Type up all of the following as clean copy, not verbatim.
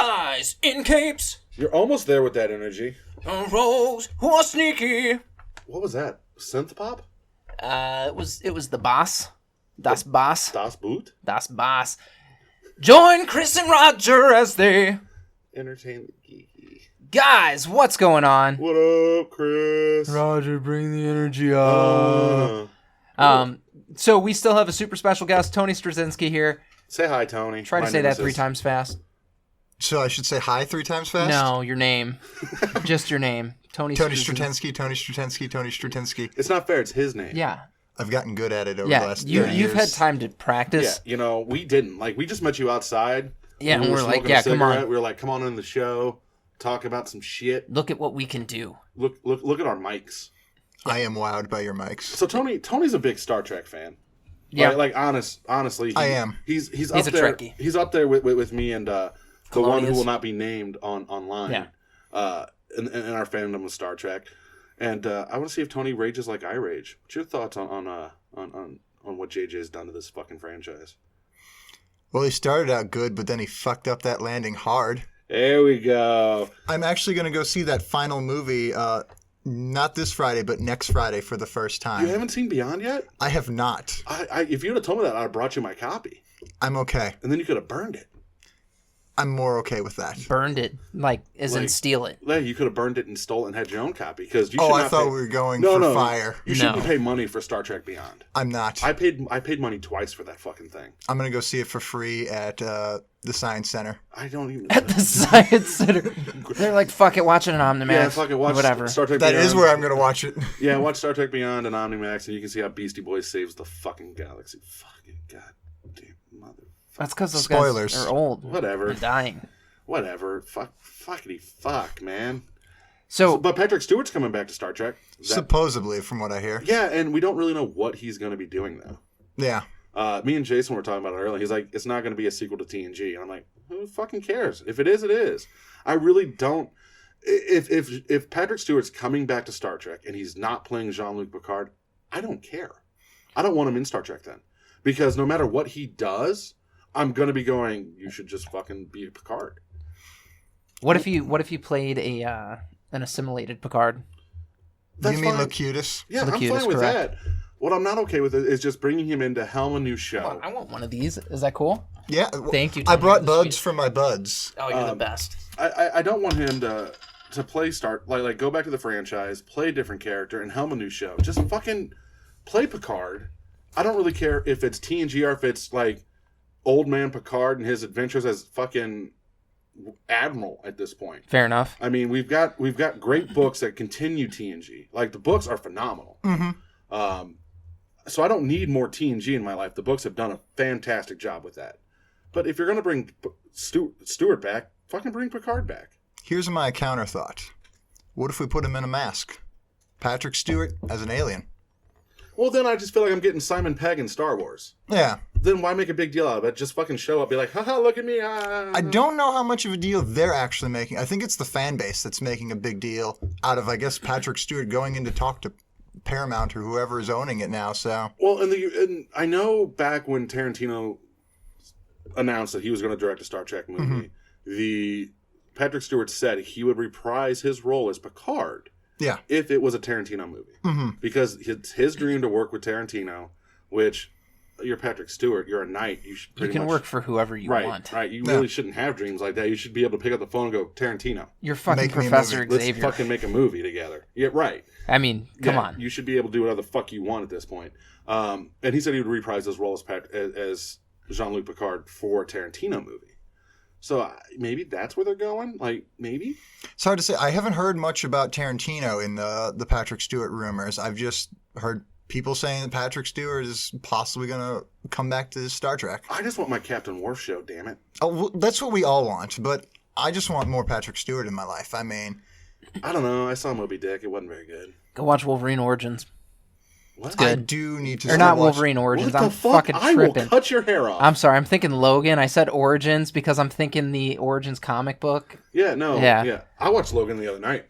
Guys in capes. You're almost there with that energy. Rose who are sneaky. What was that? Synth pop? It was the boss. Das Boss. Das Boot? Das Boss. Join Chris and Roger as they Entertain the geeky. Guys, what's going on? What up, Chris? Roger, bring the energy up. So we still have a super special guest, Tony Straczynski here. Say hi, Tony. Try to say that 3 times fast. So I should say hi 3 times fast? No, your name. Just your name. Tony Straczynski, Tony Straczynski, Tony Straczynski. It's not fair. It's his name. Yeah. I've gotten good at it over the last 30 years. You've had time to practice. Yeah, you know, we didn't. Like, we just met you outside. Yeah, and we're like, come on. We were like, come on in the show, talk about some shit. Look at what we can do. Look at our mics. I am wowed by your mics. So Tony's a big Star Trek fan. Yeah. Like honestly. I am. He's a there. Trekkie. He's up there with me and the one who Colonius. will not be named online. Yeah. In our fandom of Star Trek. And I want to see if Tony rages like I rage. What's your thoughts on what JJ's done to this fucking franchise? Well, he started out good, but then he fucked up that landing hard. There we go. I'm actually going to go see that final movie, not this Friday, but next Friday for the first time. You haven't seen Beyond yet? I have not. If you would have told me that, I'd have brought you my copy. I'm okay. And then you could have burned it. I'm more okay with that. Burned it, as in steal it. Yeah, you could have burned it and stole it and had your own copy. Because I thought we were going for fire. You shouldn't pay money for Star Trek Beyond. I'm not. I paid money twice for that fucking thing. I'm going to go see it for free at the Science Center. I don't even... At the Science Center. They're like, fuck it, watch it on Omnimax. Yeah, fuck it, watch whatever. Star Trek That Beyond. is where I'm going to watch it. Yeah, watch Star Trek Beyond and Omnimax, and you can see how Beastie Boys saves the fucking galaxy. Fucking goddamn mother... That's because those Spoilers. guys are old. Whatever. They're dying. Whatever. Fuck, man. So, But Patrick Stewart's coming back to Star Trek. Supposedly, from what I hear. Yeah, and we don't really know what he's going to be doing, though. Yeah. Me and Jason were talking about it earlier. He's like, it's not going to be a sequel to TNG. And I'm like, who fucking cares? If it is, it is. I really don't. If Patrick Stewart's coming back to Star Trek and he's not playing Jean-Luc Picard, I don't care. I don't want him in Star Trek then. Because no matter what he does, I'm going to be going, you should just fucking be Picard. what if you played an assimilated Picard? That's you mean fine. Locutus? Yeah, Locutus, I'm fine with correct. that. What I'm not okay with is just bringing him into Helm a New Show. Come on, I want one of these. Is that cool? Yeah. Thank you. I Tony. brought You're the buds sweetest. for my buds. Oh, you're the best. I don't want him to play like go back to the franchise, play a different character, and helm a new show. Just fucking play Picard. I don't really care if it's TNG or if it's like old man Picard and his adventures as fucking admiral at this point. Fair enough. I mean, we've got great books that continue TNG. Like the books are phenomenal. Mm-hmm. So I don't need more TNG in my life. The books have done a fantastic job with that. But if you're gonna bring Stewart back, fucking bring Picard back. Here's my counter thought. What if we put him in a mask? Patrick Stewart as an alien. Well, then I just feel like I'm getting Simon Pegg in Star Wars. Yeah. Then why make a big deal out of it? Just fucking show up, be like, haha, look at me. I don't know how much of a deal they're actually making. I think it's the fan base that's making a big deal out of, I guess, Patrick Stewart going in to talk to Paramount or whoever is owning it now. So Well, and I know back when Tarantino announced that he was going to direct a Star Trek movie, the Patrick Stewart said he would reprise his role as Picard yeah. if it was a Tarantino movie. Because it's his dream to work with Tarantino, which you're Patrick Stewart, you're a knight. You should You pretty can much, work for whoever you want. Right. You really shouldn't have dreams like that. You should be able to pick up the phone and go, Tarantino, You're fucking Make me a Professor movie. let's Xavier. fucking make a movie together. Yeah, right. I mean, come Yeah, on. You should be able to do whatever the fuck you want at this point. And he said he would reprise his role as Jean-Luc Picard for a Tarantino movie. So maybe that's where they're going? Like, maybe? It's hard to say. I haven't heard much about Tarantino in the Patrick Stewart rumors. I've just heard people saying that Patrick Stewart is possibly going to come back to Star Trek. I just want my Captain Worf show, damn it. Oh, well, that's what we all want, but I just want more Patrick Stewart in my life. I mean, I don't know. I saw Moby Dick. It wasn't very good. Go watch Wolverine Origins. What? good. I do need to Or start not watching- Wolverine Origins. What the I'm fuck? fucking I will tripping. cut your hair off. I'm sorry. I'm thinking Logan. I said Origins because I'm thinking the Origins comic book. Yeah, no. Yeah. Yeah. I watched Logan the other night.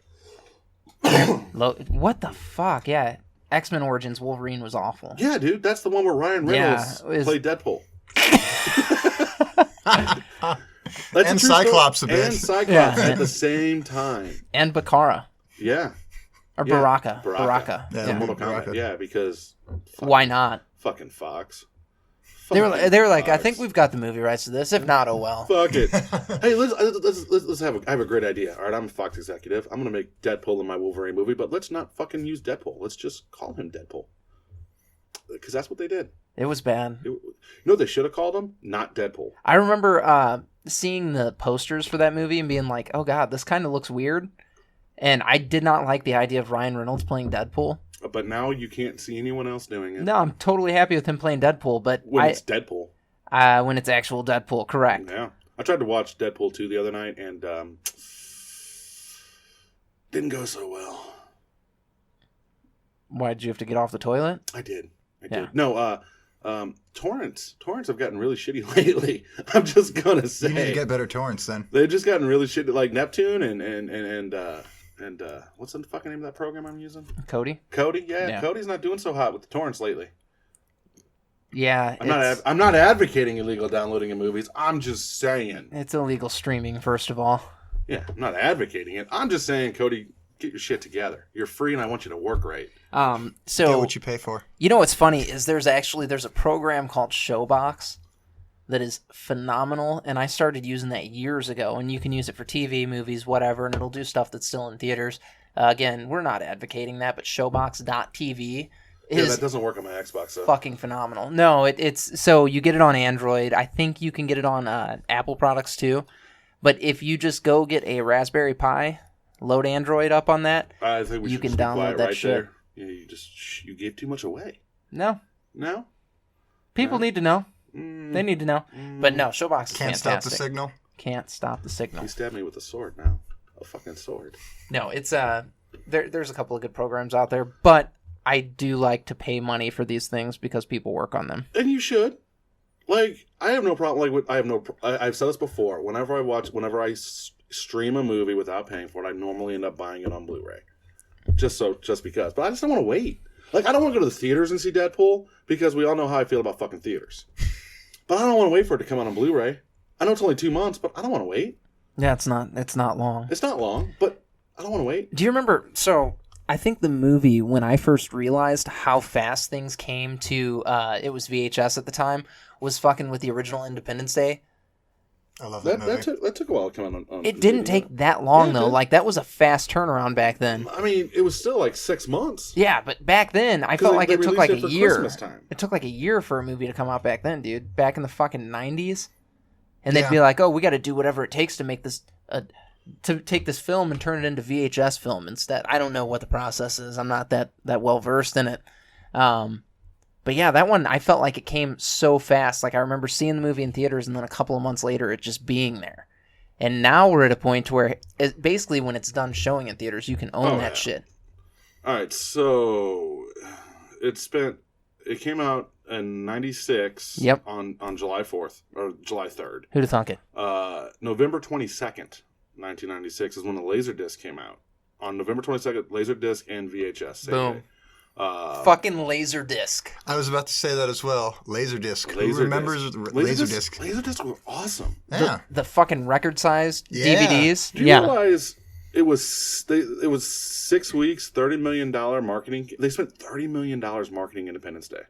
What the fuck? Yeah. X-Men Origins Wolverine was awful. Yeah, dude. That's the one where Ryan Reynolds Yeah, it was- played Deadpool. That's And a true story. Cyclops a bit. And Cyclops Yeah. at the same time. And Bakara. Yeah. Or Yeah. Baraka. Baraka. Yeah, From Mortal Baraka. Kombat. Yeah, because Why not? fucking Fox. They were like, I Fox. think we've got the movie rights to this. If not, oh well. Fuck it. Hey, let's have I have a great idea. All right, I'm a Fox executive. I'm gonna make Deadpool in my Wolverine movie, but let's not fucking use Deadpool. Let's just call him Deadpool. Because that's what they did. It was bad. You know what they should have called him? Not Deadpool. I remember seeing the posters for that movie and being like, oh god, this kind of looks weird. And I did not like the idea of Ryan Reynolds playing Deadpool. But now you can't see anyone else doing it. No, I'm totally happy with him playing Deadpool, but When it's Deadpool. when it's actual Deadpool, correct. Yeah. I tried to watch Deadpool 2 the other night and didn't go so well. Why did you have to get off the toilet? I did. Yeah. No, torrents have gotten really shitty lately. I'm just gonna say You need to get better torrents then. they've just gotten really shitty, like Neptune and what's the fucking name of that program I'm using? Cody? Cody. Yeah, Yeah. Cody's not doing so hot with the torrents lately. Yeah, I'm not advocating illegal downloading of movies. I'm just saying. it's illegal streaming, first of all. Yeah, I'm not advocating it. I'm just saying, Cody, get your shit together. You're free, and I want you to work right. Get So what you pay for. you know what's funny is there's a program called Showbox that is phenomenal, and I started using that years ago, and you can use it for TV, movies, whatever, and it'll do stuff that's still in theaters. Again, we're not advocating that, but Showbox.tv Yeah, is that doesn't work on my Xbox, though. fucking phenomenal. No, it's so you get it on Android. I think you can get it on Apple products too. But if you just go get a Raspberry Pi, load Android up on that. I think we You should can just be download quiet that right shit. there. Yeah, you gave too much away. No, No? people No. need to know. Mm, They need to know. But no, Showbox is Can't stop the fantastic. signal. Can't stop the He signal. stabbed me with a sword now. A fucking sword. No, it's there's a couple of good programs out there, but I do like to pay money for these things because people work on them. And you should. Like, I have no problem. Like, I've said this before. Whenever I stream a movie without paying for it, I normally end up buying it on Blu-ray. Just because. But I just don't want to wait. Like, I don't want to go to the theaters and see Deadpool because we all know how I feel about fucking theaters. But I don't want to wait for it to come out on Blu-ray. I know it's only 2 months, but I don't want to wait. Yeah, it's not long. It's not long, but I don't want to wait. Do you remember? So I think the movie, when I first realized how fast things came to, it was VHS at the time, was fucking with the original Independence Day. I love that movie. That took a while to come out on It didn't take that long, Yeah, it though. did. Like, that was a fast turnaround back then. I mean, it was still like 6 months. Yeah, but back then, I felt like they it took released like it a for year. Christmas time. It took like a year for a movie to come out back then, dude. Back in the fucking 90s. And they'd Yeah. be like, oh, we got to do whatever it takes to make this, to take this film and turn it into VHS film instead. I don't know what the process is. I'm not that well versed in it. But yeah, that one, I felt like it came so fast. Like, I remember seeing the movie in theaters and then a couple of months later, it just being there. And now we're at a point where, basically, when it's done showing in theaters, you can own that shit. All right, so it came out in 96 Yep. on July 4th or July 3rd. Who'd have thunk it? November 22nd, 1996 is when the Laserdisc came out. On November 22nd, Laserdisc and VHS. Same Boom. day. Fucking Laserdisc. I was about to say that as well. Laserdisc. Who Laserdisc. remembers Laserdisc? Laserdisc were awesome. Yeah. The fucking record-sized Yeah. DVDs. Do you realize it was 6 weeks, $30 million marketing? They spent $30 million marketing Independence Day.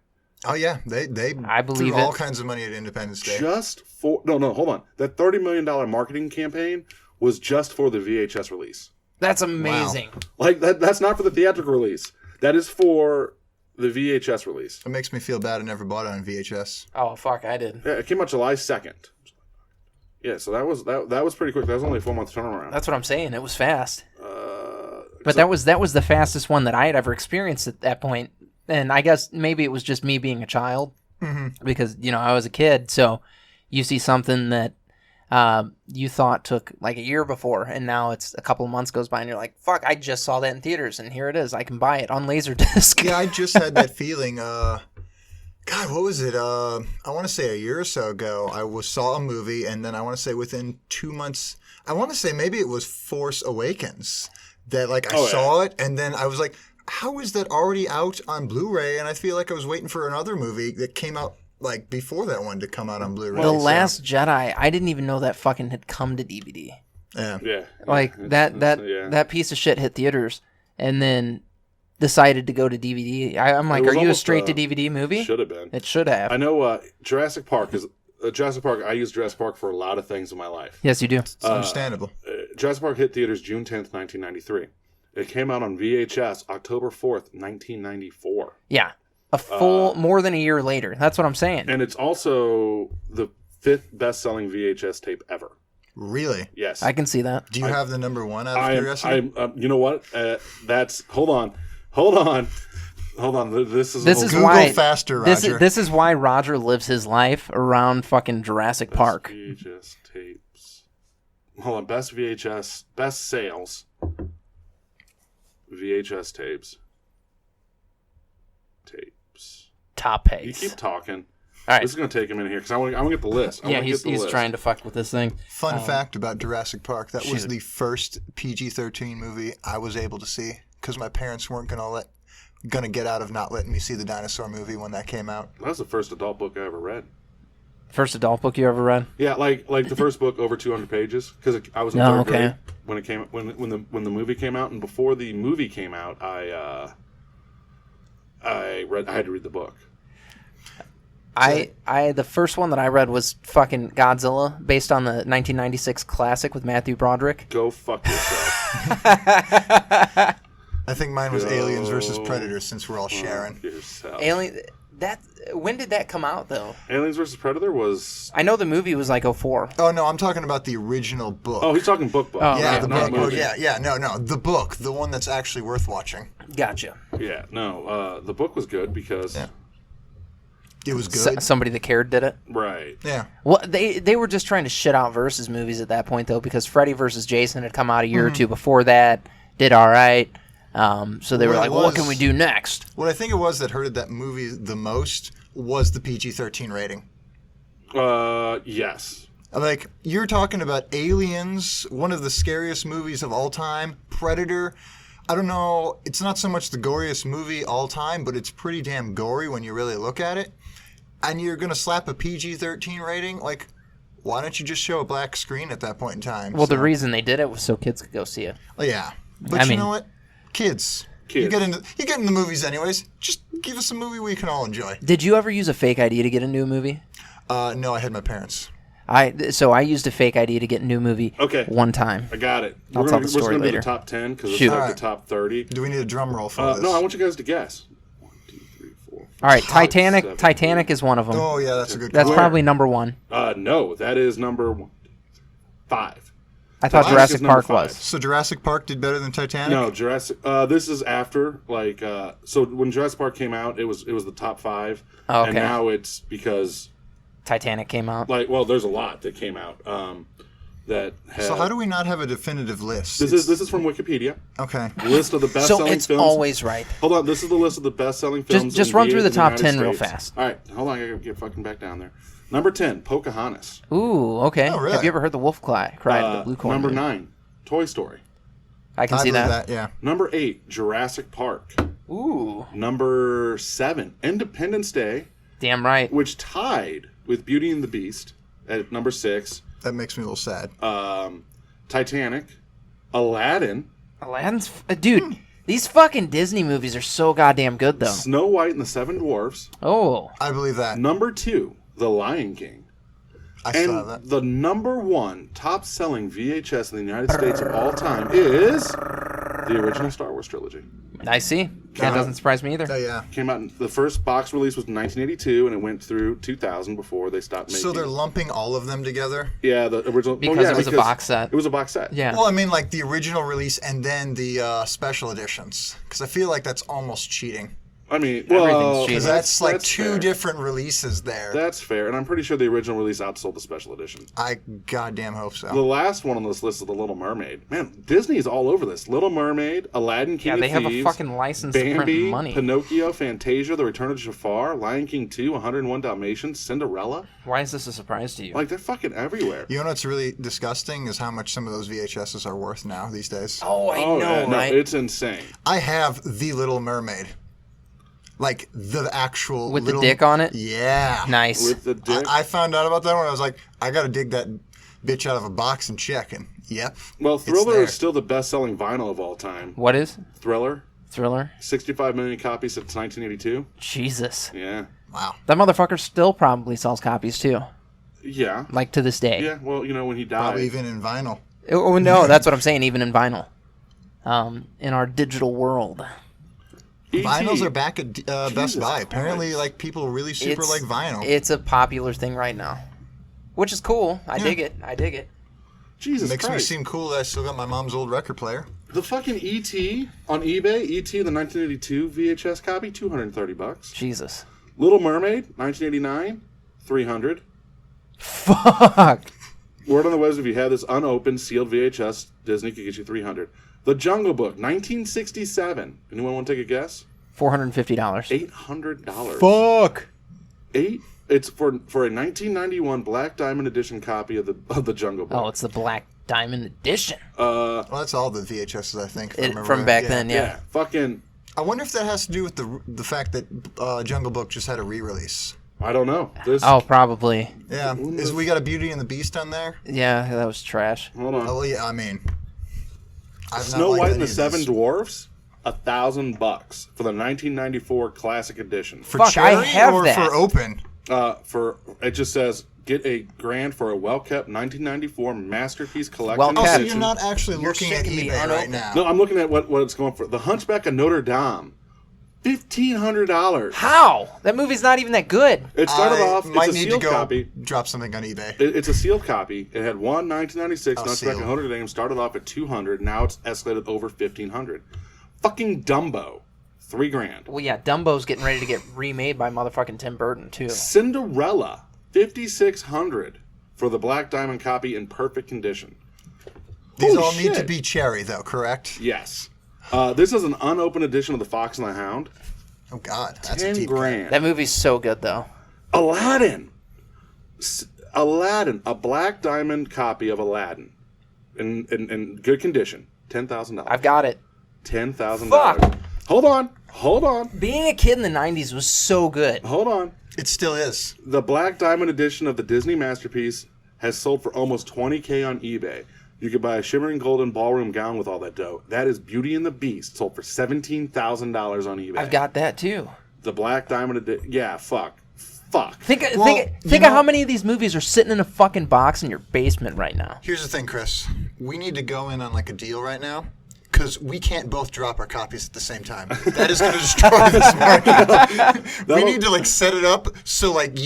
Oh yeah, they I believe threw all it. kinds of money at Independence Day. Just for hold on. That $30 million marketing campaign was just for the VHS release. That's amazing. Like that's not for the theatrical release. That is for the VHS release. It makes me feel bad I never bought it on VHS. Oh fuck, I did. Yeah, it came out July 2nd. Yeah, so that was pretty quick. That was only a 4-month turnaround. That's what I'm saying. It was fast. But so- that was the fastest one that I had ever experienced at that point. And I guess maybe it was just me being a child because I was a kid. So you see something that you thought took like a year before, and now it's a couple of months goes by, and you're like, "Fuck! I just saw that in theaters, and here it is. I can buy it on Laserdisc." Yeah, I just had that feeling. God, what was it? I want to say a year or so ago, I saw a movie, and then I want to say within 2 months, I want to say maybe it was Force Awakens that like I saw it, and then I was like, how is that already out on Blu-ray? And I feel like I was waiting for another movie that came out like before that one to come out on Blu-ray. The so- Last Jedi, I didn't even know that fucking had come to DVD. Yeah. Yeah. Like yeah, that piece of shit hit theaters and then decided to go to DVD. I'm like, It was are you a almost, straight to DVD movie? Should have been. It should have. I know Jurassic Park is Jurassic Park. I use Jurassic Park for a lot of things in my life. Yes, you do. It's understandable. Jurassic Park hit theaters June 10th, 1993. It came out on VHS October 4th, 1994. Yeah. A full more than a year later. That's what I'm saying. And it's also the 5th best-selling VHS tape ever. Really? Yes. I can see that. Do you have the number one out of curiosity? You know what? That's hold on. This is This is Google why faster, Roger. This is why Roger lives his life around fucking Jurassic Park. VHS tapes. Hold on. Best VHS, best sales. VHS tapes. Top You pace. keep talking. All right. This is going to take a minute here because I want to get the list. Yeah, he's trying to fuck with this thing. Fun fact about Jurassic Park: that was shoot. the first PG-13 movie I was able to see because my parents weren't gonna get out of not letting me see the dinosaur movie when that came out. That was the first adult book I ever read. First adult book you ever read? Yeah, like the first book over 200 pages because I was in third grade when it came when the movie came out, and before the movie came out, I had to read the book. The first one that I read was fucking Godzilla, based on the 1996 classic with Matthew Broderick. Go fuck yourself. I think mine was Aliens versus Predators, since we're all sharing. Yourself. When did that come out though? Aliens versus Predator was. I know the movie was like 04. Oh no, I'm talking about the original book. Oh, he's talking book. Oh, yeah, yeah, the not book. movie. No, the book, the one that's actually worth watching. Gotcha. Yeah, no, the book was good because. Yeah. It was good. Somebody that cared did it. Right. Yeah. Well, they were just trying to shit out versus movies at that point though, because Freddy versus Jason had come out a year or two before that, did all right. So they were like, well, what can we do next? What I think it was that hurted that movie the most was the PG-13 rating. Yes. Like, you're talking about Aliens, one of the scariest movies of all time, Predator. I don't know, it's not so much the goriest movie all time, but it's pretty damn gory when you really look at it. And you're going to slap a PG-13 rating? Like, why don't you just show a black screen at that point in time? Well, the reason they did it was so kids could go see it. Well, yeah. But I you mean- know what? Kids. You get into movies anyways. Just give us a movie we can all enjoy. Did you ever use a fake ID to get into a movie? No, I had my parents. So I used a fake ID to get into a movie one time. I got it. I'll tell the We're story going to do later. the top 10 because it's Shoot. like Alright. the top 30. Do we need a drum roll for this? No, I want you guys to guess. 1, 2, 3, 4. All right, 5, Titanic. 7, Titanic 8. is one of them. Oh, yeah, that's a good That's call. probably number one. No, that is number 5. I thought Titanic Jurassic is number Park 5. was. So Jurassic Park did better than Titanic? No, Jurassic. This is after so when Jurassic Park came out, it was the top 5, Oh, okay. and now it's because Titanic came out. there's a lot that came out that. Have, So how do we not have a definitive list? This is from Wikipedia. Okay. List of the So best-selling it's films. always right. Hold on, this is the list of the best-selling films. Just in run through the in top United 10 real States. fast. All right, hold on, I gotta get fucking back down there. Number 10, Pocahontas. Ooh, okay. Oh, really? Have you ever heard the wolf cry at the blue corn? Number 9, Toy Story. I can I see believe that. yeah. Number 8, Jurassic Park. Ooh, Number 7, Independence Day, damn right. which tied with Beauty and the Beast at number 6. That makes me a little sad. Titanic, Aladdin, Aladdin's, dude. These fucking Disney movies are so goddamn good, though. Snow White and the Seven Dwarfs. Oh, I believe that. Number 2, The Lion King. I still have that. And the number 1 top-selling VHS in the United States of all time is the original Star Wars trilogy. I see. That doesn't surprise me either. Oh, yeah. Came out. The first box release was in 1982, and it went through 2000 before they stopped making. So they're lumping all of them together? yeah, the original Because it was a box set. It was a box set. Yeah. Well, I mean, like the original release and then the special editions. Because I feel like that's almost cheating. I mean, Everything's well, cheating. Because that's like two fair. different releases there. That's fair, and I'm pretty sure the original release outsold the special edition. I goddamn hope so. The last one on this list is The Little Mermaid. Man, Disney is all over this. Little Mermaid, Aladdin, King Yeah, of they have a Thieves, fucking license to print Bambi, money. Pinocchio, Fantasia, The Return of Jafar, Lion King 2, 101 Dalmatians, Cinderella. Why is this a surprise to you? Like, they're fucking everywhere. You know what's really disgusting is how much some of those VHSs are worth now these days. Oh, I know, yeah, no, right? it's insane. I have The Little Mermaid. like the actual With little, the dick on it? Yeah. Nice. With the dick. I found out about that when I was like, I got to dig that bitch out of a box and check. And yep. Well, it's Thriller there. is still the best-selling vinyl of all time. What is? Thriller, Thriller? 65 million copies since 1982. Jesus. Yeah. Wow. That motherfucker still probably sells copies too. Yeah. Like to this day. Yeah. Well, when he died. Probably even in vinyl. Oh, no, that's what I'm saying, even in vinyl. In our digital world. E.T. Vinyls are back at Best Jesus Buy. Apparently, Christ. like people really super like vinyl. It's a popular thing right now. Which is cool. I dig it. I dig it. Jesus Makes Christ. me seem cool that I still got my mom's old record player. The fucking E.T. on eBay, E.T. the 1982 VHS copy, $230. Jesus. Little Mermaid, 1989, $300. Fuck. Word on the web, if you have this unopened, sealed VHS, Disney could get you $300. The Jungle Book, 1967. Anyone want to take a guess? $450. $800. Fuck. It's for a 1991 Black Diamond edition copy of the Jungle Book. Oh, it's the Black Diamond Edition. Well, that's all the VHSs, I think. if I remember From right. back Yeah. then, yeah. Fucking, I wonder if that has to do with the fact that Jungle Book just had a re-release. I don't know. This. Oh, probably. Yeah, is we got a Beauty and the Beast on there? Yeah, that was trash. Hold on. Oh well, yeah. I mean, I've Snow not liked White any and the of Seven these. Dwarfs, $1,000 for the 1994 Classic Edition. For Fuck, charity I have or that. for open? For it just says get a grand for a well-kept 1994 masterpiece collection. Well Oh, so kept. you're not actually Your looking shit at can be eBay right unopened. now. No, I'm looking at what it's going for. The Hunchback of Notre Dame, $1,500. How? That movie's not even that good. It started I off. might It's a need to sealed go copy. drop something on eBay. It's a sealed copy. It had one 1996 Oh, Hunchback of sealed. Notre Dame. Started off at $200. Now it's escalated over $1,500. Fucking Dumbo, $3,000. Well, yeah, Dumbo's getting ready to get remade by motherfucking Tim Burton, too. Cinderella, $5,600 for the Black Diamond copy in perfect condition. These Holy all need to shit. be cherry, though, correct? Yes. This is an unopened edition of The Fox and the Hound. Oh God, that's a deep cut. $10,000. That movie's so good, though. Aladdin. Aladdin, a Black Diamond copy of Aladdin in good condition. $10,000. I've got it. $10,000. Fuck. Hold on. Being a kid in the 90s was so good. Hold on. It still is. The Black Diamond edition of the Disney masterpiece has sold for almost $20,000 on eBay. You could buy a shimmering golden ballroom gown with all that dough. That is Beauty and the Beast, sold for $17,000 on eBay. I've got that, too. The Black Diamond edition. Yeah, fuck. Think Well, of you how know- many of these movies are sitting in a fucking box in your basement right now. Here's the thing, Chris. We need to go in on like a deal right now. Because we can't both drop our copies at the same time. That is going to destroy this market. We need to like set it up so like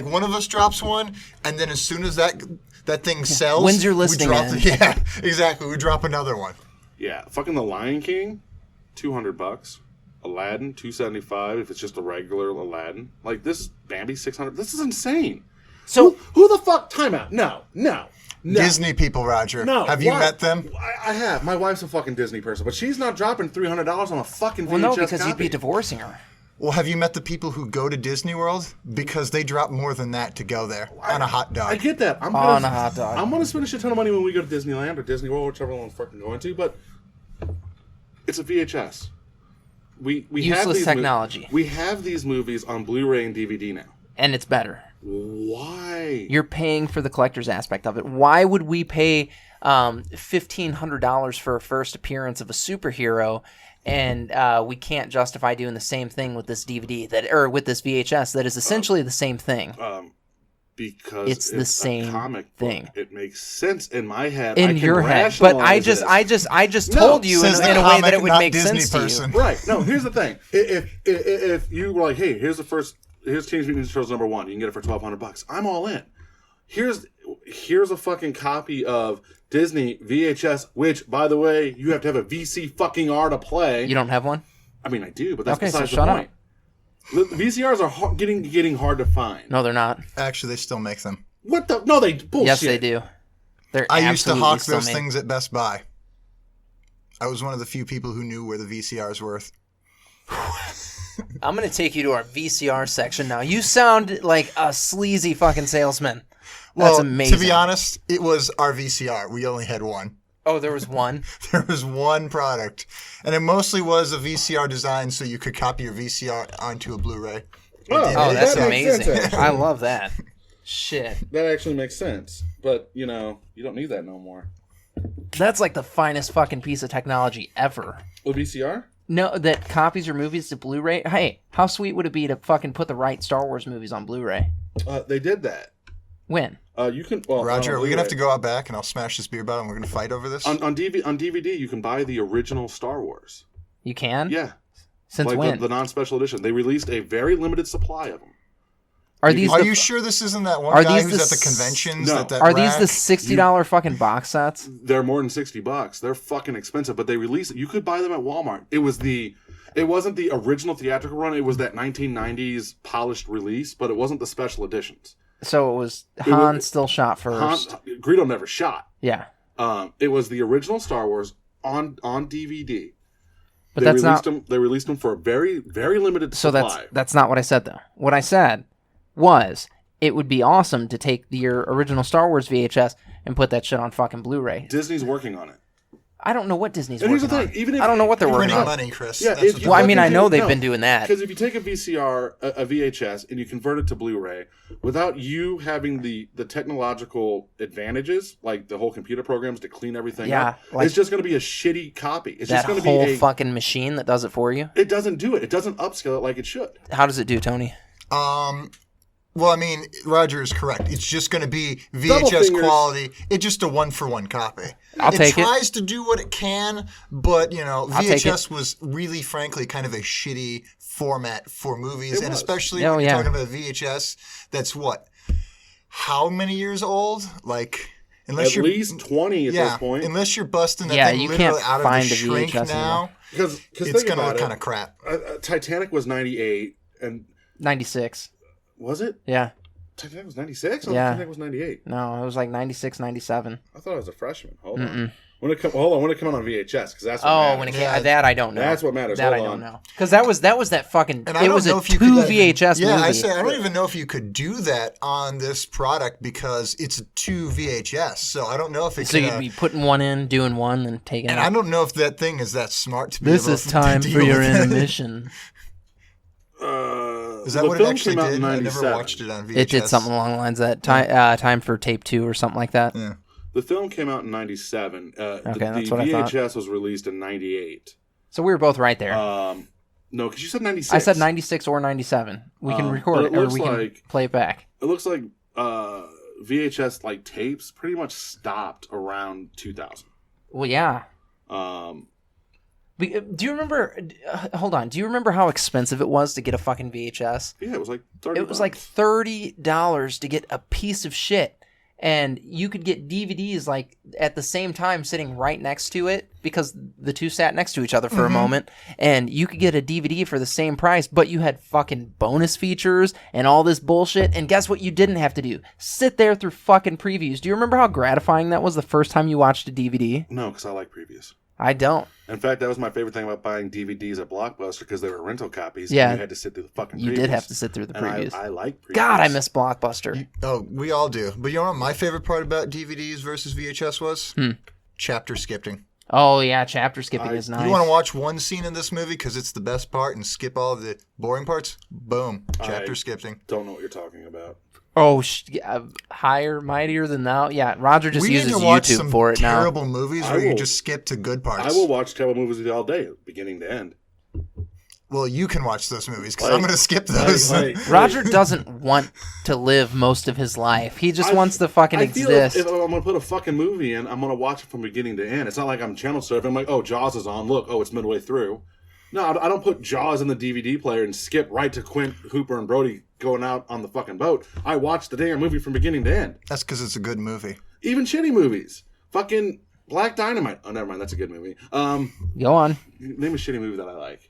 one of us drops one, and then as soon as that thing sells, When's your we listing drop end? yeah, exactly. We drop another one. Yeah, fucking The Lion King, $200. Aladdin, $275 if it's just a regular Aladdin. Like this Bambi, $600. This is insane. So, Who the fuck? Time out. No. Disney people, Roger. No. Have you why? met them? I have. My wife's a fucking Disney person, but she's not dropping $300 on a fucking VHS well, no, because copy. you'd be divorcing her. Well, have you met the people who go to Disney World? Because they drop more than that to go there on a hot dog. I get that. On a hot dog. I'm gonna spend a shit ton of money when we go to Disneyland or Disney World, whichever one we're fucking going to. But it's a VHS. We have Useless these technology. We have these movies on Blu-ray and DVD now. And it's better. Why? You're paying for the collector's aspect of it. Why would we pay $1,500 for a first appearance of a superhero, and we can't justify doing the same thing with this DVD or with this VHS that is essentially the same thing? Because It's the same a comic book. thing. It makes sense in my head. In I can your head, but I rationalize just No, told you in says the a way that comic, it would not make Disney sense person. to you. Right. No, here's the thing. If you were like, hey, here's Teenage Mutant Ninja Turtles #1, you can get it for $1,200. I'm all in. Here's a fucking copy of Disney VHS, which, by the way, you have to have a VC fucking R to play. You don't have one? I mean, I do, but that's Okay, so besides the shut up. point. The VCRs are getting hard to find. No, they're not. Actually, they still make them. What the? No, they bullshit. Yes, they do. They're I used to absolutely hawk still those made. things at Best Buy. I was one of the few people who knew where the VCRs were. I'm going to take you to our VCR section now. You sound like a sleazy fucking salesman. That's Well, amazing. to be honest, it was our VCR. We only had one. Oh, there was one. There was one product, and it mostly was a VCR design, so you could copy your VCR onto a Blu-ray. Oh, that's that makes sense, amazing. actually. I love that. Shit. That actually makes sense. But, you don't need that no more. That's like the finest fucking piece of technology ever. With VCR? No, that copies your movies to Blu-ray. Hey, how sweet would it be to fucking put the right Star Wars movies on Blu-ray? They did that. When? You can. Well, Roger, on are we gonna have to Blu-ray. go out back and I'll smash this beer bottle and we're gonna fight over this? On DVD, you can buy the original Star Wars. You can? Yeah. Since like when? the non-special edition. They released a very limited supply of them. Are these Are the, you sure this isn't that one Are guy these who's the at the s- conventions? No. That are these rack? the $60 fucking box sets? They're more than $60. They're fucking expensive, but they released it. You could buy them at Walmart. It wasn't the original theatrical run. It was that 1990s polished release, but it wasn't the special editions. So it was Han still shot first. Greedo never shot. Yeah. It was the original Star Wars on DVD. But that's not They released them for a very, very limited so supply. that's not what I said though. What I said was it would be awesome to take your original Star Wars VHS and put that shit on fucking Blu-ray. Disney's working on it. I don't know what Disney's And here's working the on. thing, even if I don't know what they're working Printing on. money, Chris. Yeah, That's if what you Well, I they're mean, fucking I know do- they've no. been doing that. Because if you take a VCR, a VHS, and you convert it to Blu-ray, without you having the technological advantages, like the whole computer programs to clean everything Yeah, up, like it's just going to be a shitty copy. It's That just going to whole be fucking machine that does it for you. It doesn't do it. It doesn't upscale it like it should. How does it do, Tony? Well, I mean, Roger is correct. It's just going to be Double VHS fingers. quality. It's just a one-for-one copy. I'll take it. It tries to do what it can, but, I'll take VHS was really, frankly, kind of a shitty format for movies. It And was. especially Oh, when you're yeah. talking about VHS, that's what? How many years old? Like, unless At you're... least 20 at this point. Unless you're busting that Yeah, thing you literally can't out of find the a shrink VHS now, Because it's think going to about look it, kind of crap. Titanic was 98, and 96. was it? Yeah. Titanic was 96? I Yeah. Titanic was 98. No, it was like 96, 97. I thought I was a freshman. Hold on. When it come on VHS, because that's what Oh, matters. when it came Yeah. that I don't know. That's what matters. That I Hold don't on. know. Because that was that fucking. And I It don't was know a if you 2 could VHS yeah, movie. I say I don't even know if you could do that on this product because it's a 2 VHS. So I don't know if it So can. you'd be putting one in, doing one, then taking and it. I don't know if that thing is that smart to be This able is to time deal for your with it. intermission. Is that The what it film actually came out did? in I 97. never watched it on VHS. It did something along the lines of that. Time for tape 2 or something like that. Yeah. The film came out in 97. Okay, the that's what I thought. VHS was released in 98. So we were both right there. No, because you said 96. I said 96 or 97. We can record but it, it or looks we can like- play it back. It looks like VHS like tapes pretty much stopped around 2000. Well, yeah. Do you remember? Hold on. Do you remember how expensive it was to get a fucking VHS? Yeah, it was like 30 It was like $30 to get a piece of shit. And you could get DVDs like at the same time sitting right next to it because the two sat next to each other for a moment. And you could get a DVD for the same price, but you had fucking bonus features and all this bullshit. And guess what you didn't have to do? Sit there through fucking previews. Do you remember how gratifying that was the first time you watched a DVD? No, because I like previews. I don't. In fact, that was my favorite thing about buying DVDs at Blockbuster because they were rental copies. Yeah. And you had to sit through the fucking previews. You did have to sit through the And previews. I like previews. God, I miss Blockbuster. Oh, we all do. But you know what my favorite part about DVDs versus VHS was? Chapter skipping. Oh, yeah, chapter skipping is nice. You want to watch one scene in this movie because it's the best part and skip all the boring parts? Boom. Chapter skipping. Don't know what you're talking about. Oh, higher, mightier than thou. Yeah, Roger just We need uses to watch YouTube some for it now. terrible movies I where you will- just skip to good parts. I will watch terrible movies with you all day, beginning to end. Well, you can watch those movies because I'm going to skip those. Roger doesn't want to live most of his life. He just wants to fucking I feel exist. if I'm going to put a fucking movie in, I'm going to watch it from beginning to end. It's not like I'm channel surfing. I'm like, oh, Jaws is on. Look, oh, it's midway through. No, I don't put Jaws in the DVD player and skip right to Quint, Hooper, and Brody going out on the fucking boat. I watch the damn movie from beginning to end. That's because it's a good movie. Even shitty movies. Fucking Black Dynamite. Oh, never mind. That's a good movie. Go on. Name a shitty movie that I like.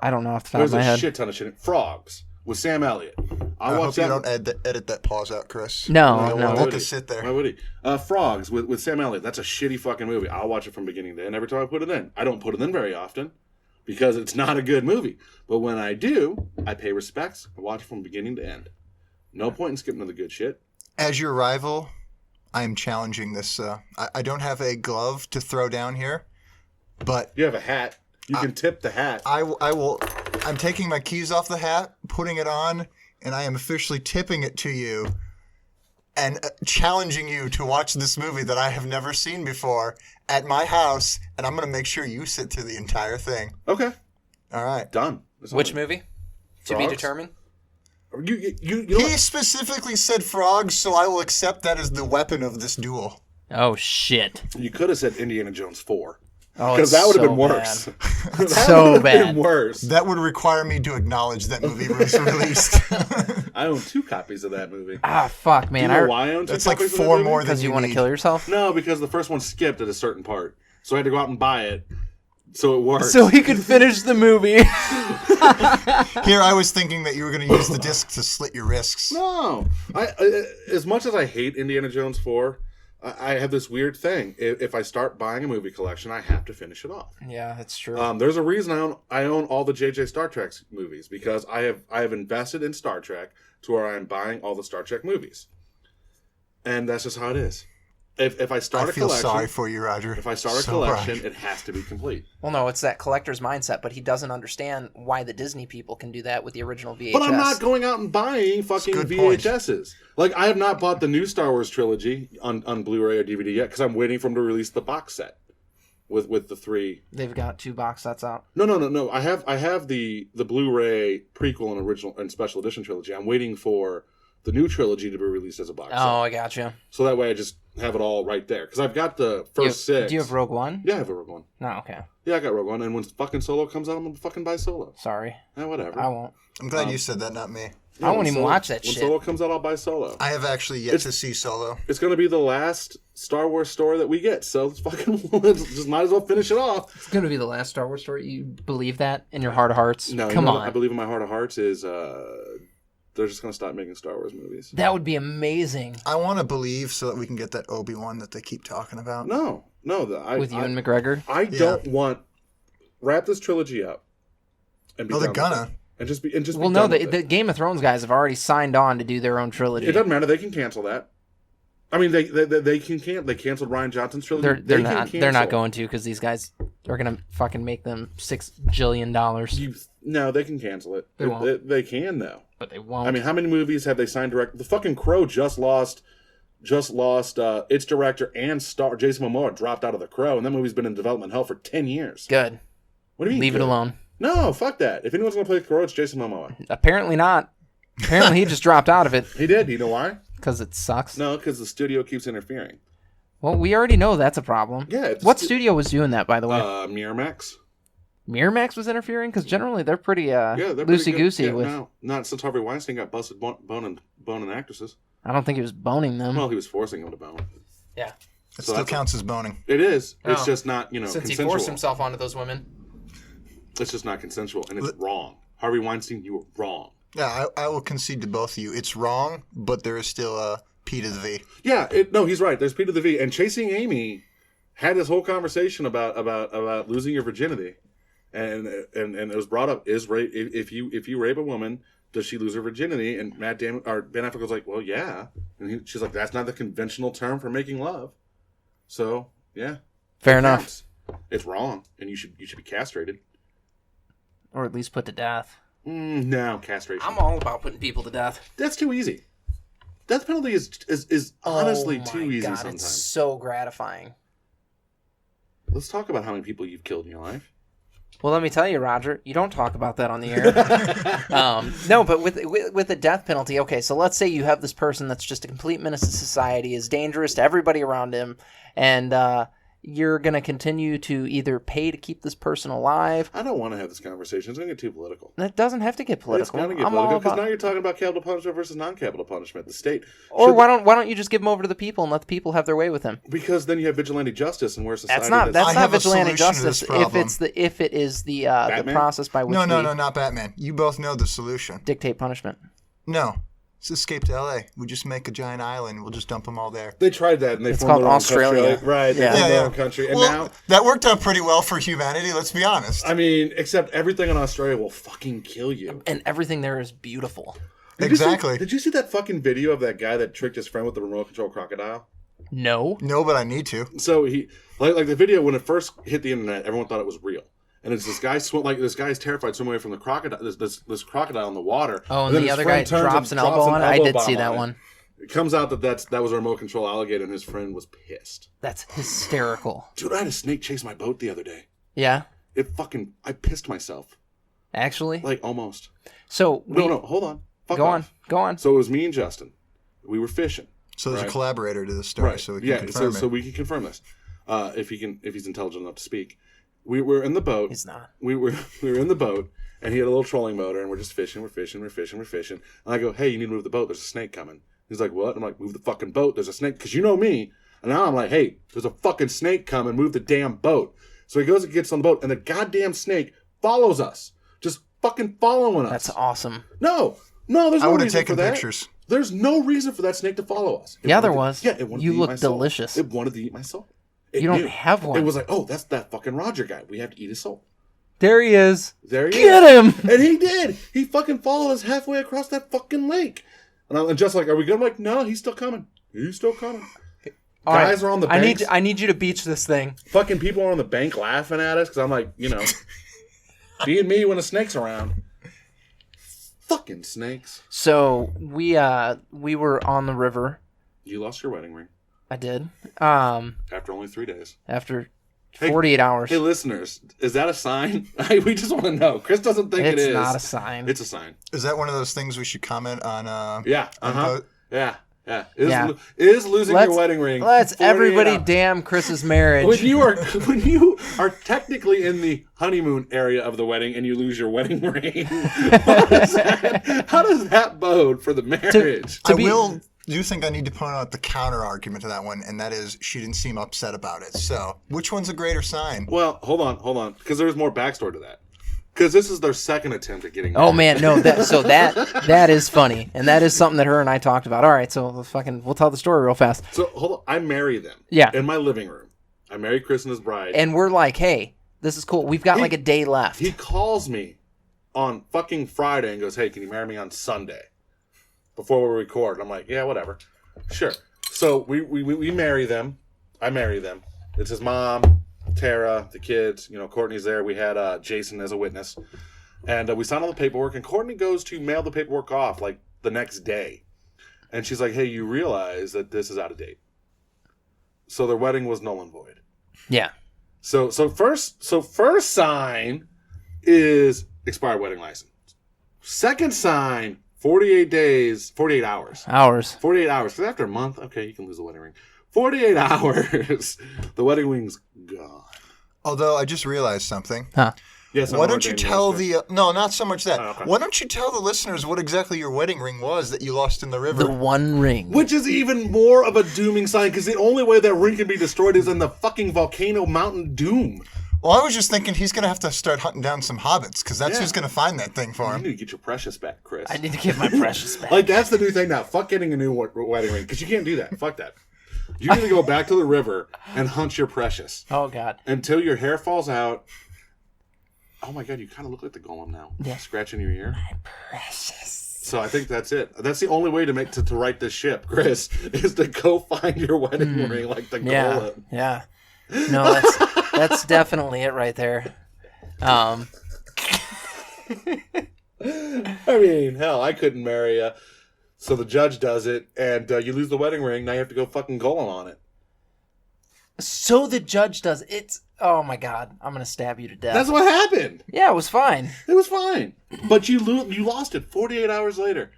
I don't know off the top There's of my a head. shit ton of shit. Frogs with Sam Elliott. I hope you don't edit that pause out, Chris. No, Why no. would Let he? us sit there. Why would he? Frogs with Sam Elliott. That's a shitty fucking movie. I'll watch it from beginning to end every time I put it in. I don't put it in very often because it's not a good movie. But when I do, I pay respects. I watch it from beginning to end. No point in skipping to the good shit. As your rival, I am challenging this. I don't have a glove to throw down here, but You have a hat. You can tip the hat. I will. I'm taking my keys off the hat, putting it on, and I am officially tipping it to you and challenging you to watch this movie that I have never seen before at my house, and I'm going to make sure you sit through the entire thing. Okay. All right. Done. Which movie? To be Frogs? determined. You know He what? specifically said frogs, so I will accept that as the weapon of this duel. Oh shit! You could have said Indiana Jones 4. Oh, Because it's that would have so been worse. bad. That so would have bad. been worse. That would require me to acknowledge that movie was released. I own 2 copies of that movie. Ah, fuck, Do man. you know why I own 2 That's like copies of that 4 movie? more than Because you want to need. kill yourself. No, because the first one skipped at a certain part. So I had to go out and buy it. So it worked. So he could finish the movie. Here, I was thinking that you were going to use the disc to slit your wrists. No. I as much as I hate Indiana Jones 4, I have this weird thing. If I start buying a movie collection, I have to finish it off. Yeah, that's true. There's a reason I own all the JJ Star Trek movies, because I have invested in Star Trek to where I am buying all the Star Trek movies, and that's just how it is. If I start I a feel collection, sorry for you, Roger. if I start a So collection, sorry. it has to be complete. Well, no, it's that collector's mindset, but he doesn't understand why the Disney people can do that with the original VHS. But I'm not going out and buying fucking That's a good point. VHSs. Like, I have not bought the new Star Wars trilogy on Blu-ray or DVD yet, because I'm waiting for them to release the box set with the 3. They've got 2 box sets out. No. I have the Blu-ray prequel and original and special edition trilogy. I'm waiting for the new trilogy to be released as a box set. Oh, I got you. So that way I just have it all right there. Because I've got the first 6. Do you have Rogue One? Yeah, I have a Rogue One. No, okay. Yeah, I got Rogue One. And when fucking Solo comes out, I'm going to fucking buy Solo. Sorry. Whatever. I won't. I'm glad you said that, not me. I won't when even Solo- watch that when shit. Solo comes out, I'll buy Solo. I have actually yet to see Solo. It's going to be the last Star Wars story that we get. So it's fucking just might as well finish it off. It's going to be the last Star Wars story. You believe that in your heart of hearts? No, Come you know on. what I believe in my heart of hearts is they're just going to stop making Star Wars movies. That would be amazing. I want to believe so that we can get that Obi-Wan that they keep talking about. No. With Ewan McGregor? I don't want wrap this trilogy up and be Oh, they're done with gonna. it. And just be Well, done no, with the it. Game of Thrones guys have already signed on to do their own trilogy. It doesn't matter. They can cancel that. I mean, they can they canceled Ryan Johnson's trilogy. They're They not. can They're not cancel. going to because these guys are gonna fucking make them $6 jillion. No, they can cancel it. They won't. They can though. But they won't. I mean, how many movies have they signed direct? The fucking Crow just lost its director and star. Jason Momoa dropped out of The Crow, and that movie's been in development hell for 10 years. good. What do you mean? Leave it good? alone. No, fuck that. If anyone's gonna play The Crow, it's Jason Momoa. Apparently not. Apparently he just dropped out of it He did. You know why? because it sucks. No, because the studio keeps interfering. Well, we already know that's a problem. Yeah. It's What studio was doing that, by the way? Miramax. Miramax was interfering because generally they're pretty Yeah, they're loosey pretty good. goosey Yeah, with. No, not since Harvey Weinstein got busted boning actresses. I don't think he was boning them. Well, he was forcing them to bone. Yeah. It So still that's- counts as boning. It is. It's Oh. just not, Since he consensual. forced himself onto those women. It's just not consensual, and it's wrong. Harvey Weinstein, you were wrong. Yeah, I will concede to both of you. It's wrong, but there is still a P to the V. Yeah, no, he's right. There's P to the V, and Chasing Amy had this whole conversation about losing your virginity, and it was brought up: is rape if you rape a woman, does she lose her virginity? And Ben Affleck was like, well, yeah, and she's like, that's not the conventional term for making love. So yeah, Fair it enough. counts. It's wrong, and you should be castrated. Or at least put to death. No, castration. I'm all about putting people to death. That's too easy. Death penalty is honestly Oh too my easy God, sometimes. It's so gratifying. Let's talk about how many people you've killed in your life. Well, let me tell you, Roger, you don't talk about that on the air. No, but with the death penalty, okay, so let's say you have this person that's just a complete menace to society, is dangerous to everybody around him, and you're going to continue to either pay to keep this person alive. I don't want to have this conversation. It's going to get too political. That doesn't have to get It's political. going to get I'm political all because about... now you're talking about capital punishment versus non-capital punishment. The state, Or should- why don't you just give him over to the people and let the people have their way with him? because then you have vigilante justice, and we're a society That's not I not have a vigilante solution to this justice problem. if it is the Batman? process by which No, we not Batman. You both know the solution. dictate punishment. No. Let's escape to L.A. We just make a giant island. We'll just dump them all there. They tried that, and they It's formed called their own Australia. country. Right? They Yeah. formed their own country, and Well, now, that worked out pretty well for humanity, let's be honest. I mean, except everything in Australia will fucking kill you. And everything there is beautiful. Did you see- Exactly. Did you see that fucking video of that guy that tricked his friend with the remote control crocodile? No. No, but I need to. So he like the video when it first hit the internet, everyone thought it was real. And it's this guy this guy's terrified swimming away from the crocodile. This crocodile in the water. Oh, and then the his other friend guy turns drops and an elbow on it. I did bomb see that on it. one. It comes out that was a remote control alligator, and his friend was pissed. That's hysterical. Dude, I had a snake chase my boat the other day. Yeah, I pissed myself. actually. Like, almost. So No, hold on. Fuck Go off. on. Go on. So it was me and Justin. We were fishing. So there's Right. a collaborator to the story, Right. so we can Yeah, confirm so it. we can confirm this. If he's intelligent enough to speak. We were in the boat. He's not. We were in the boat, and he had a little trolling motor, and we're just fishing. We're fishing. And I go, hey, you need to move the boat. There's a snake coming. He's like, what? I'm like, move the fucking boat. There's a snake. Because you know me. And now I'm like, hey, there's a fucking snake coming. Move the damn boat. So he goes and gets on the boat, and the goddamn snake follows us. Just fucking following us. That's awesome. No, there's I no would have reason taken for that. pictures. There's no reason for that snake to follow us. Yeah, there wanted was. To, yeah, it wanted You to eat look my soul. delicious. It wanted to eat my soul. It You don't knew. have one. It was like, oh, that's that fucking Roger guy. We have to eat his soul. There he is. There he Get is. him! And he did. He fucking followed us halfway across that fucking lake. And just like, are we good? I'm like, no, he's still coming. He's still coming. All Guys right. are on the I banks. need you to beach this thing. Fucking people are on the bank laughing at us because I'm like, being me when a snake's around. Fucking snakes. So we were on the river. You lost your wedding ring I did. after only 3 days. After Hey, 48 hours. Hey, listeners, is that a sign? We just want to know. Chris doesn't think it is. It's not a sign. It's a sign. Is that one of those things we should comment on? Yeah. on Yeah. Yeah. Is losing your wedding ring? Let's 48 everybody hours. damn Chris's marriage. When you are technically in the honeymoon area of the wedding and you lose your wedding ring, how does that bode for the marriage? I do think I need to point out the counter argument to that one, and that is she didn't seem upset about it. So, which one's a greater sign? Well, hold on, because there's more backstory to that. Because this is their second attempt at getting married. Oh man, no. That is funny, and that is something that her and I talked about. All right, so we'll tell the story real fast. So hold on, I marry them. Yeah. In my living room, I marry Chris and his bride. And we're like, hey, this is cool. We've got like a day left. He calls me on fucking Friday and goes, hey, can you marry me on Sunday before we record? I'm like, yeah, whatever. Sure. So we marry them. I marry them. It's his mom, Tara, the kids. Courtney's there. We had Jason as a witness. And we signed all the paperwork. And Courtney goes to mail the paperwork off like the next day. And she's like, hey, you realize that this is out of date. So their wedding was null and void. Yeah. So first sign is expired wedding license. Second sign, 48 hours. 48 hours. Because after a month, okay, you can lose the wedding ring. 48 hours, the wedding ring's gone. Although I just realized something. Huh. Yes. Why don't you tell no, not so much that. Oh, okay. Why don't you tell the listeners what exactly your wedding ring was that you lost in the river? The one ring. Which is even more of a dooming sign, because the only way that ring can be destroyed is in the fucking volcano mountain doom. Well, I was just thinking he's going to have to start hunting down some hobbits, because that's who's going to find that thing for You him. need to get your precious back, Chris. I need to get my precious back. Like, that's the new thing now. Fuck getting a new wedding ring, because you can't do that. Fuck that. You need to go back to the river and hunt your precious. Oh God. Until your hair falls out. Oh my God, you kind of look like the golem now. Yeah. Scratching your ear. Precious. So I think that's it. That's the only way to right this ship, Chris, is to go find your wedding ring like the Yeah. golem. Yeah. No, that's definitely it right there. I mean, hell, I couldn't marry you. So the judge does it, and you lose the wedding ring. Now you have to go fucking golem on it. So the judge does. It's oh my God. I'm gonna stab you to death. That's what happened. Yeah, it was fine. It was fine, but you lost it 48 hours later.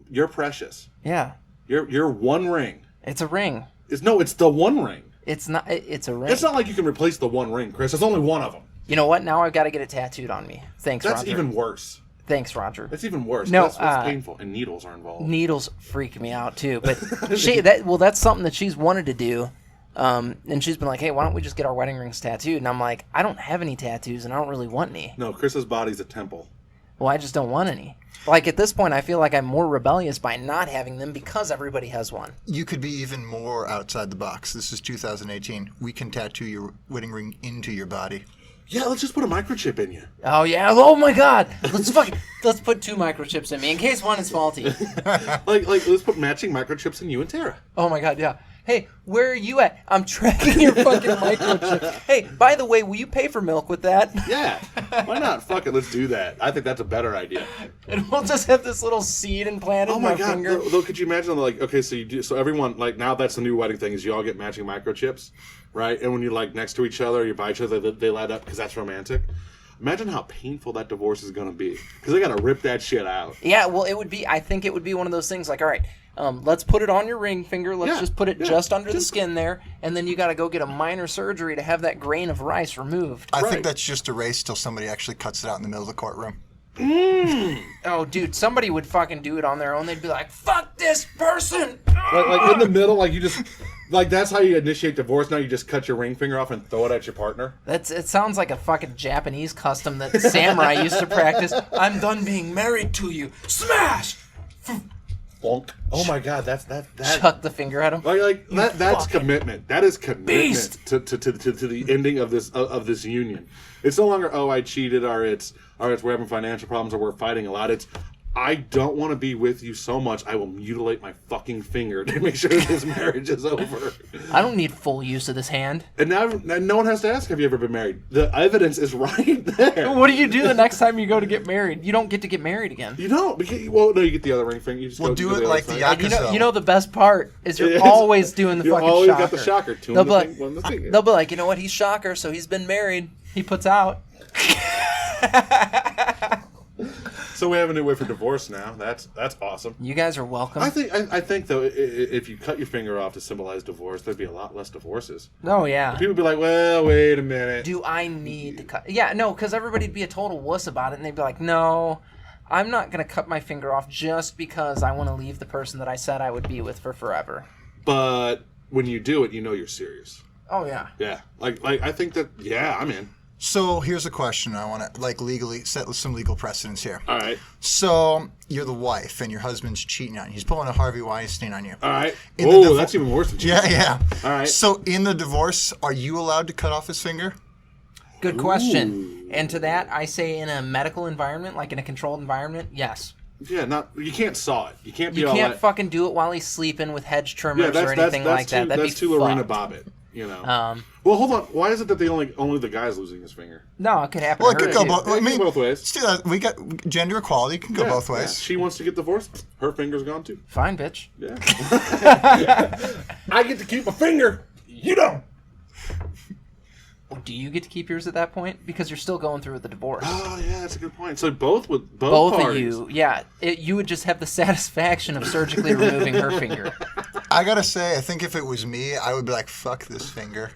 You're precious. Yeah. Your one ring. It's a ring. It's the one ring. It's not. It's a ring. It's not like you can replace the one ring, Chris. There's only one of them. You know what? Now I've got to get it tattooed on me. Thanks, That's Roger. even worse. Thanks, Roger. That's even worse. No, That's painful, and needles are involved. Needles freak me out too. But that's something that she's wanted to do. And she's been like, hey, why don't we just get our wedding rings tattooed? And I'm like, I don't have any tattoos, and I don't really want any. No, Chris's body's a temple. Well, I just don't want any. Like, at this point, I feel like I'm more rebellious by not having them because everybody has one. You could be even more outside the box. This is 2018. We can tattoo your wedding ring into your body. Yeah, let's just put a microchip in you. Oh, yeah. Oh, my God. Let's put 2 microchips in me in case one is faulty. Like let's put matching microchips in you and Tara. Oh, my God, yeah. Hey, where are you at? I'm tracking your fucking microchip. Hey, by the way, will you pay for milk with that? Yeah, why not? Fuck it, let's do that. I think that's a better idea. And we'll just have this little seed implanted Oh in my our god! finger. Though, could you imagine? Like, okay, so you do. So everyone, like, now that's the new wedding thing is you all get matching microchips, right? And when you're like next to each other, you buy each other, they light up because that's romantic. Imagine how painful that divorce is going to be because they got to rip that shit out. Yeah, well, it would be. I think it would be one of those things like, all right, let's put it on your ring finger. Let's Yeah, just put it yeah, just under the just- skin there, and then you got to go get a minor surgery to have that grain of rice removed. I Right. think that's just a race till somebody actually cuts it out in the middle of the courtroom. Oh, dude, somebody would fucking do it on their own. They'd be like, "Fuck this person." Like in the middle, like you just, like that's how you initiate divorce. Now you just cut your ring finger off and throw it at your partner. It sounds like a fucking Japanese custom that samurai used to practice. I'm done being married to you. Smash! Bonk. Oh my god, that's that. Chuck the finger at him. Like that's fucking commitment. That is commitment beast. to the ending of this union. It's no longer I cheated or it's we're having financial problems or we're fighting a lot. It's I don't want to be with you so much I will mutilate my fucking finger to make sure this marriage is over. I don't need full use of this hand. And now no one has to ask, have you ever been married? The evidence is right there. What do you do the next time you go to get married? You don't get to get married again. You don't. Because, well, no, you get the other ring finger. You just We'll go do to it the like other the side. Yakuza. You know the best part is you're Yes. always doing the You fucking always shocker. got the shocker. Two They'll in be the like, thing, one in the thing. they'll be like, you know what? He's shocker, so he's been married. He puts out. So we have a new way for divorce now. That's awesome. You guys are welcome. I think though, if you cut your finger off to symbolize divorce, there'd be a lot less divorces. Oh yeah. People would be like, well, wait a minute. Do I need to cut? Yeah, no, because everybody'd be a total wuss about it, and they'd be like, no, I'm not going to cut my finger off just because I want to leave the person that I said I would be with for forever. But when you do it, you know you're serious. Oh, yeah. Yeah. Like I think that, yeah, I'm in. So here's a question. I want to legally set some legal precedents here. All right. So you're the wife and your husband's cheating on you. He's pulling a Harvey Weinstein on you. All right. In the Oh, divor- that's even worse than cheating. Yeah, yeah. All right. So in the divorce, are you allowed to cut off his finger? Good question. And to that, I say in a medical environment, like in a controlled environment, yes. Yeah, you can't saw it. You can't be You all can't that. fucking do it while he's sleeping with hedge trimmers Yeah, or anything like that. That'd that's be too Lorena fucked. Bobbitt. You know. Well, hold on. Why is it that only the guy's losing his finger? No, it could happen Well, it to could her, go too. both. I It can mean, go both ways. Still, we got gender equality. It can go both ways. Yeah. She wants to get divorced. Her finger's gone too. Fine, bitch. Yeah. I get to keep a finger. You don't. Do you get to keep yours at that point? Because you're still going through with the divorce. Oh yeah, that's a good point. So both Both parties. of you, yeah. You would just have the satisfaction of surgically removing her finger. I gotta say, I think if it was me, I would be like, "Fuck this finger.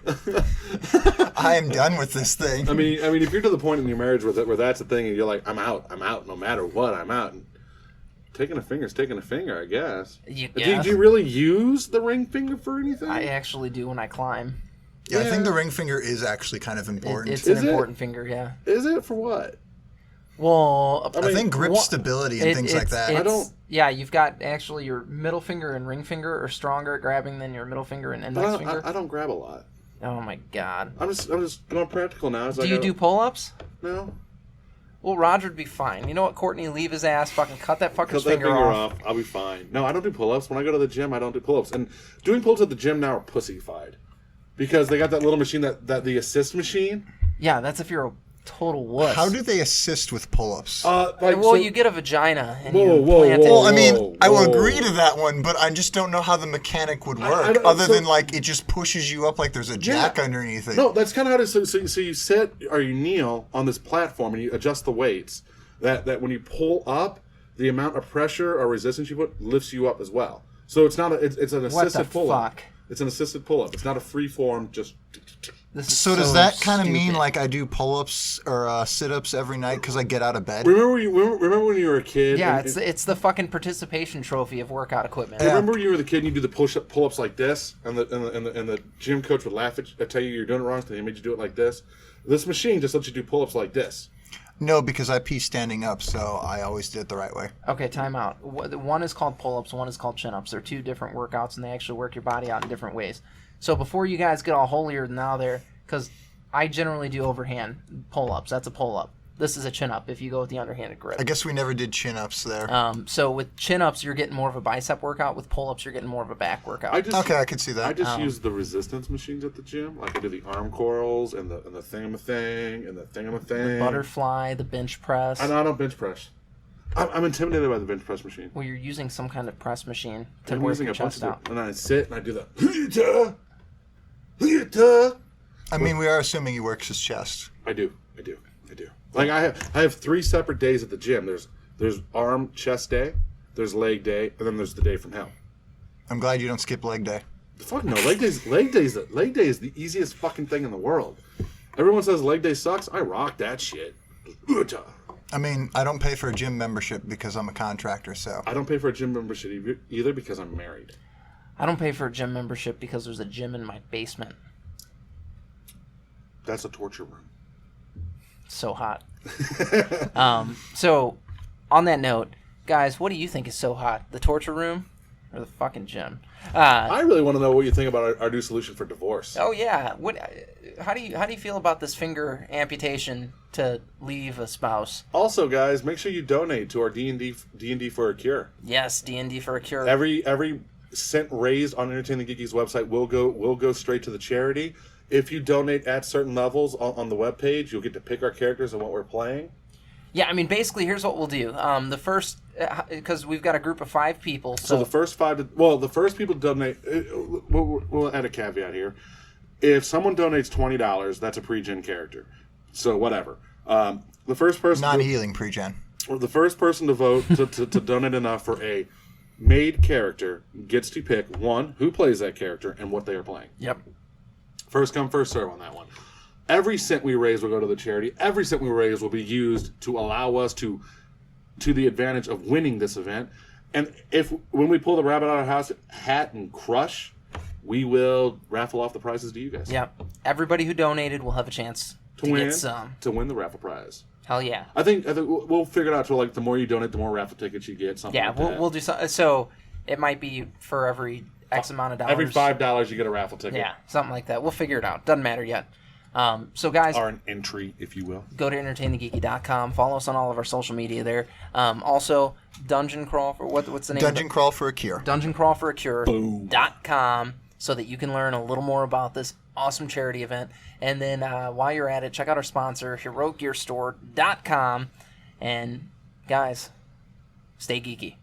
I am done with this thing." I mean, if you're to the point in your marriage where that's the thing, and you're like, I'm out, no matter what, I'm out. And taking a finger's taking a finger, I guess. Yeah. Do you really use the ring finger for anything? I actually do when I climb. Yeah, I think the ring finger is actually kind of important. It's an Is it? important finger, yeah. Is it for what? Well, I think grip stability and things like that. I don't- Yeah, you've got actually your middle finger and ring finger are stronger at grabbing than your middle finger and index finger. I don't grab a lot. Oh my god. I'm just going practical now. Do you do pull-ups? No. Well, Roger would be fine. You know what, Courtney? Leave his ass. Fucking cut that fucker's Cut that finger off. I'll be fine. No, I don't do pull-ups. When I go to the gym, I don't do pull-ups. And doing pull-ups at the gym now are pussy-fied. Because they got that little machine, that the assist machine. Yeah, that's if you're a total wuss. How do they assist with pull-ups? You get a vagina and Whoa, you whoa, plant it. Well, I mean, Whoa, I will whoa. agree to that one, but I just don't know how the mechanic would work, don't- other so- than like it just pushes you up like there's a jack underneath it. No, that's kind of how it is. So you sit or you kneel on this platform and you adjust the weights. That when you pull up, the amount of pressure or resistance you put lifts you up as well. So it's not it's an What assisted the pull-up. fuck? It's an assisted pull-up. It's not a free form. Just This is So does that kind of mean stupid. like I do pull-ups or sit-ups every night because I get out of bed? remember when you were a kid. Yeah, and- it's the fucking participation trophy of workout equipment. Remember when you were the kid and you do the pull-ups like this, and the gym coach would laugh at tell you you're doing it wrong, so he made you do it like this. This machine just lets you do pull-ups like this. No, because I pee standing up, so I always did it the right way. Okay, time out. One is called pull-ups, one is called chin-ups. They're two different workouts, and they actually work your body out in different ways. So before you guys get all holier than thou there, because I generally do overhand pull-ups. That's a pull-up. This is a chin-up if you go with the underhanded grip. I guess we never did chin-ups there. So with chin-ups, you're getting more of a bicep workout. With pull-ups, you're getting more of a back workout. Okay, I could see that. I just use the resistance machines at the gym. Like I do the arm curls and the thing and the thing. Butterfly, the bench press. I don't bench press. I'm intimidated by the bench press machine. Well, you're using some kind of press machine to I'm work using your a bunch chest of out. it, and I sit and I do the. I mean, we are assuming he works his chest. I do. Like I have 3 separate days at the gym. There's arm chest day, there's leg day, and then there's the day from hell. I'm glad you don't skip leg day. Fuck no, leg day is the easiest fucking thing in the world. Everyone says leg day sucks. I rock that shit. I mean, I don't pay for a gym membership because I'm a contractor, so. I don't pay for a gym membership either because I'm married. I don't pay for a gym membership because there's a gym in my basement. That's a torture room. It's so hot. So, on that note, guys, what do you think is so hot? The torture room or the fucking gym? I really want to know what you think about our new solution for divorce. Oh yeah. How do you feel about this finger amputation to leave a spouse? Also, guys, make sure you donate to our D&D for a Cure. Yes, D&D for a Cure. Every cent raised on Entertain the Geekies website will go straight to the charity. If you donate at certain levels on the webpage, you'll get to pick our characters and what we're playing. Yeah, I mean, basically, here's what we'll do. The first, because we've got a group of 5 people. So the first 5, the first people to donate, we'll add a caveat here. If someone donates $20, that's a pre-gen character. So whatever. The first person Non-healing pre-gen. The first person to vote to donate enough for a made character gets to pick one, who plays that character and what they are playing. Yep. First come, first serve on that one. Every cent we raise will go to the charity. Every cent we raise will be used to allow us to the advantage of winning this event. And when we pull the rabbit out of the hat and crush, we will raffle off the prizes to you guys. Yep. Everybody who donated will have a chance to win, get some. to win the raffle prize. Hell yeah. I think we'll figure it out to like the more you donate, the more raffle tickets you get. Something. Yeah, like that. we'll do so. So it might be for every X amount of dollars. Every $5 you get a raffle ticket. Yeah, something like that. We'll figure it out. Doesn't matter yet. So guys, Or an entry, if you will. go to entertainthegeeky.com. Follow us on all of our social media there. Also, Dungeon Crawl for what's the name? Dungeon Crawl for a Cure. DungeonCrawlForACure.com, so that you can learn a little more about this awesome charity event. And then while you're at it, check out our sponsor, HeroicGearStore.com. And guys, stay geeky.